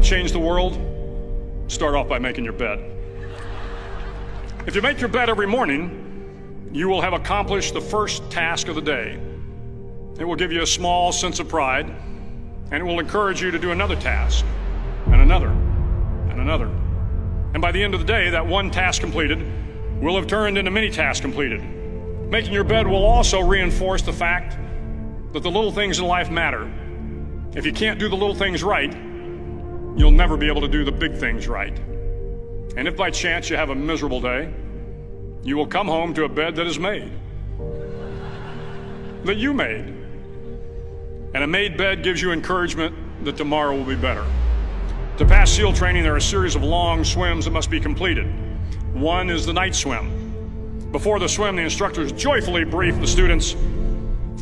want to change the world? Start off by making your bed. If you make your bed every morning, you will have accomplished the first task of the day. It will give you a small sense of pride, and it will encourage you to do another task, and another, and another. And by the end of the day, that one task completed will have turned into many tasks completed. Making your bed will also reinforce the fact that the little things in life matter. If you can't do the little things right, you'll never be able to do the big things right. And if by chance you have a miserable day, you will come home to a bed that is made, that you made. And a made bed gives you encouragement that tomorrow will be better. To pass SEAL training, there are a series of long swims that must be completed. One is the night swim. Before the swim, the instructors joyfully brief the students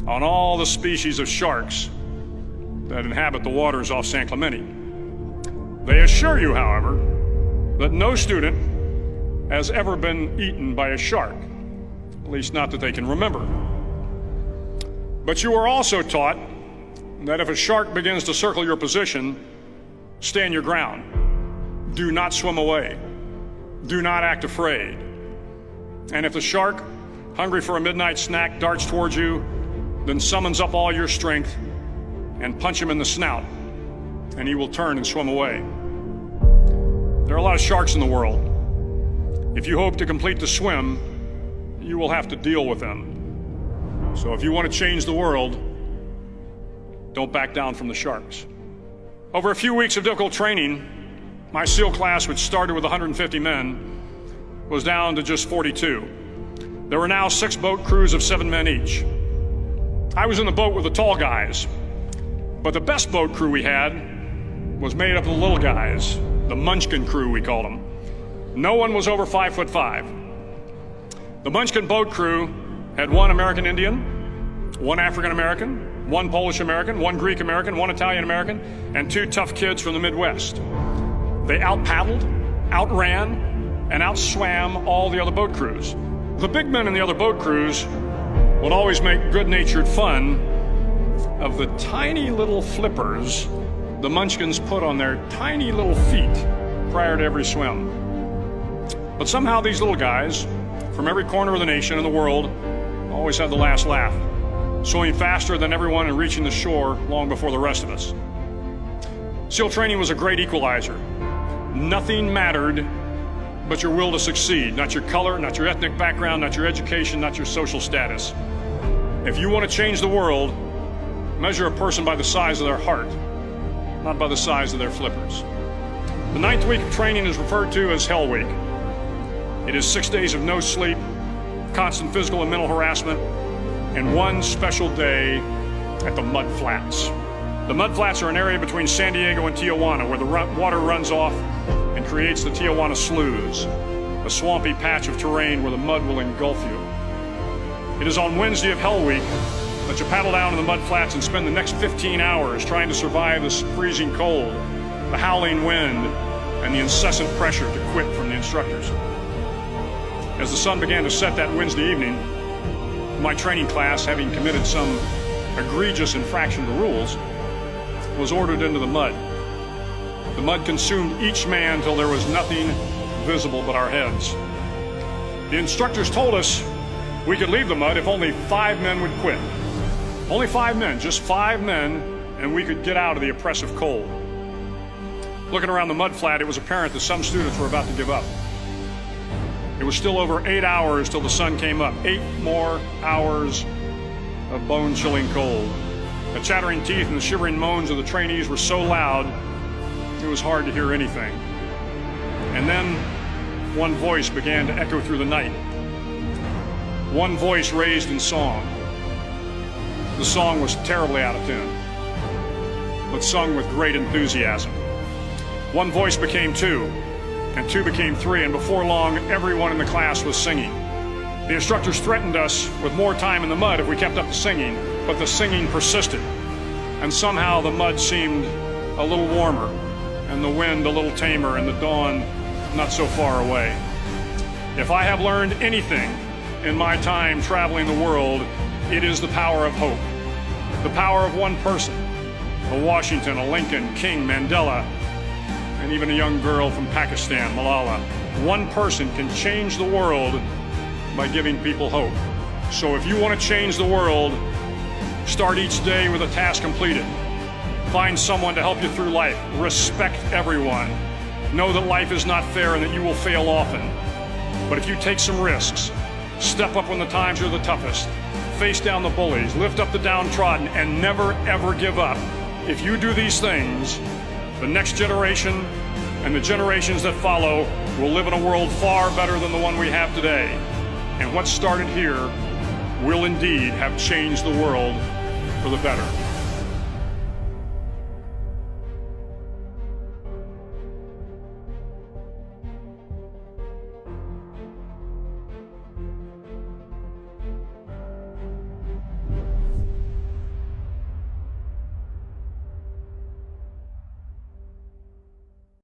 on all the species of sharks that inhabit the waters off San Clemente. They assure you, however, that no student has ever been eaten by a shark, at least not that they can remember. But you are also taught that if a shark begins to circle your position, stand your ground. Do not swim away. Do not act afraid. And if the shark, hungry for a midnight snack, darts towards you, then summons up all your strength and punch him in the snout, and he will turn and swim away. There are a lot of sharks in the world. If you hope to complete the swim, you will have to deal with them. So if you want to change the world, don't back down from the sharks. Over a few weeks of difficult training, my SEAL class, which started with 150 men, was down to just 42. There were now 6 boat crews of 7 men each. I was in the boat with the tall guys, but the best boat crew we had was made up of the little guys, the Munchkin crew, we called them. No one was over 5'5". The Munchkin boat crew had 1 American Indian, 1 African American, 1 Polish American, 1 Greek American, 1 Italian American, and 2 tough kids from the Midwest. They out-paddled, outran, and outswam all the other boat crews. The big men in the other boat crews would always make good-natured fun of the tiny little flippers the Munchkins put on their tiny little feet prior to every swim. But somehow these little guys from every corner of the nation and the world always had the last laugh, swimming faster than everyone and reaching the shore long before the rest of us. SEAL training was a great equalizer. Nothing mattered but your will to succeed, not your color, not your ethnic background, not your education, not your social status. If you want to change the world, measure a person by the size of their heart, not by the size of their flippers. The 9th week of training is referred to as Hell Week. It is 6 days of no sleep, constant physical and mental harassment, and 1 special day at the Mud Flats. The Mud Flats are an area between San Diego and Tijuana where the water runs off and creates the Tijuana Sloughs, a swampy patch of terrain where the mud will engulf you. It is on Wednesday of Hell Week that you paddle down to the Mud Flats and spend the next 15 hours trying to survive this freezing cold, the howling wind, and the incessant pressure to quit from the instructors. As the sun began to set that Wednesday evening, my training class, having committed some egregious infraction to rules, was ordered into the mud. The mud consumed each man till there was nothing visible but our heads. The instructors told us we could leave the mud if only 5 men would quit. Only 5 men, just 5 men, and we could get out of the oppressive cold. Looking around the mud flat, it was apparent that some students were about to give up. It was still over 8 hours till the sun came up. 8 more hours of bone-chilling cold. The chattering teeth and the shivering moans of the trainees were so loud, it was hard to hear anything. And then one voice began to echo through the night. One voice raised in song. The song was terribly out of tune, but sung with great enthusiasm. One voice became 2, and 2 became 3, and before long, everyone in the class was singing. The instructors threatened us with more time in the mud if we kept up the singing, but the singing persisted, and somehow the mud seemed a little warmer, and the wind a little tamer, and the dawn not so far away. If I have learned anything in my time traveling the world, it is the power of hope. The power of one person, a Washington, a Lincoln, King, Mandela, and even a young girl from Pakistan, Malala. One person can change the world by giving people hope. So if you want to change the world, start each day with a task completed. Find someone to help you through life. Respect everyone. Know that life is not fair and that you will fail often. But if you take some risks, step up when the times are the toughest, face down the bullies, lift up the downtrodden, and never ever give up. If you do these things, the next generation and the generations that follow will live in a world far better than the one we have today. And what started here will indeed have changed the world for the better.